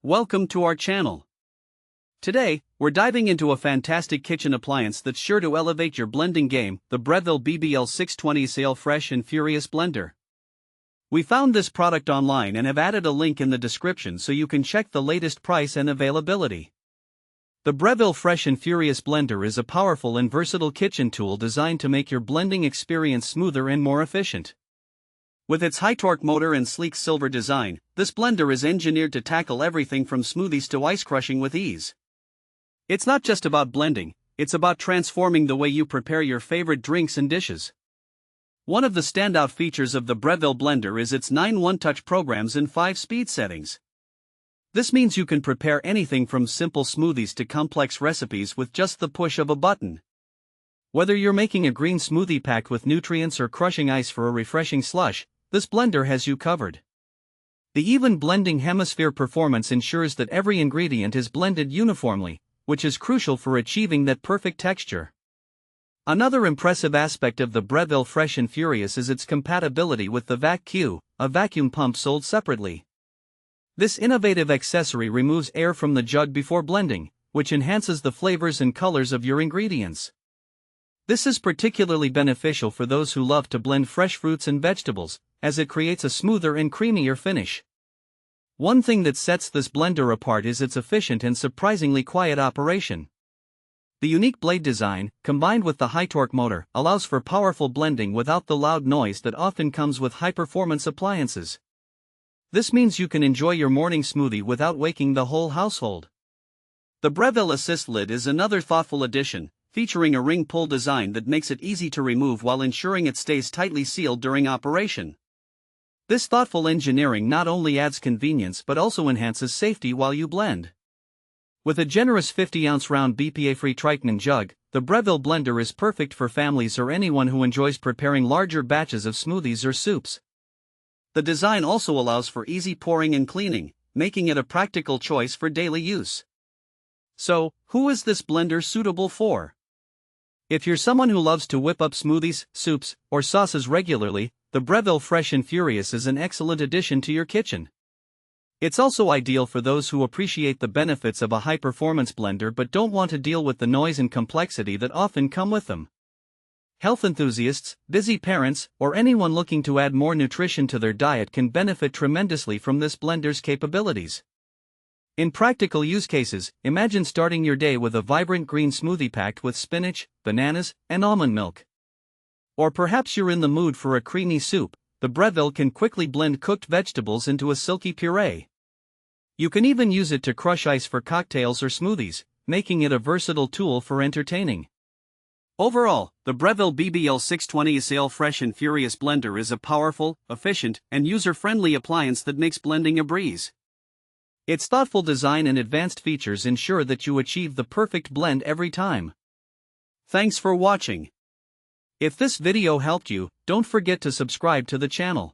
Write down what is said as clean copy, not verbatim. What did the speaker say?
Welcome to our channel. Today, we're diving into a fantastic kitchen appliance that's sure to elevate your blending game, the Breville BBL620SIL Fresh and Furious Blender. We found this product online and have added a link in the description so you can check the latest price and availability. The Breville Fresh and Furious Blender is a powerful and versatile kitchen tool designed to make your blending experience smoother and more efficient. With its high-torque motor and sleek silver design, this blender is engineered to tackle everything from smoothies to ice crushing with ease. It's not just about blending, it's about transforming the way you prepare your favorite drinks and dishes. One of the standout features of the Breville blender is its 9 one-touch programs in 5 speed settings. This means you can prepare anything from simple smoothies to complex recipes with just the push of a button. Whether you're making a green smoothie packed with nutrients or crushing ice for a refreshing slush, this blender has you covered. The even blending hemisphere performance ensures that every ingredient is blended uniformly, which is crucial for achieving that perfect texture. Another impressive aspect of the Breville Fresh and Furious is its compatibility with the VacQ, a vacuum pump sold separately. This innovative accessory removes air from the jug before blending, which enhances the flavors and colors of your ingredients. This is particularly beneficial for those who love to blend fresh fruits and vegetables, as it creates a smoother and creamier finish. One thing that sets this blender apart is its efficient and surprisingly quiet operation. The unique blade design, combined with the high-torque motor, allows for powerful blending without the loud noise that often comes with high-performance appliances. This means you can enjoy your morning smoothie without waking the whole household. The Breville Assist lid is another thoughtful addition, featuring a ring pull design that makes it easy to remove while ensuring it stays tightly sealed during operation. This thoughtful engineering not only adds convenience but also enhances safety while you blend. With a generous 50-ounce round BPA-free Triton jug, the Breville blender is perfect for families or anyone who enjoys preparing larger batches of smoothies or soups. The design also allows for easy pouring and cleaning, making it a practical choice for daily use. So, who is this blender suitable for? If you're someone who loves to whip up smoothies, soups, or sauces regularly, the Breville Fresh and Furious is an excellent addition to your kitchen. It's also ideal for those who appreciate the benefits of a high-performance blender but don't want to deal with the noise and complexity that often come with them. Health enthusiasts, busy parents, or anyone looking to add more nutrition to their diet can benefit tremendously from this blender's capabilities. In practical use cases, imagine starting your day with a vibrant green smoothie packed with spinach, bananas, and almond milk. Or perhaps you're in the mood for a creamy soup. The Breville can quickly blend cooked vegetables into a silky puree. You can even use it to crush ice for cocktails or smoothies, making it a versatile tool for entertaining. Overall, the Breville BBL620SIL Fresh and Furious Blender is a powerful, efficient, and user-friendly appliance that makes blending a breeze. Its thoughtful design and advanced features ensure that you achieve the perfect blend every time. Thanks for watching. If this video helped you, don't forget to subscribe to the channel.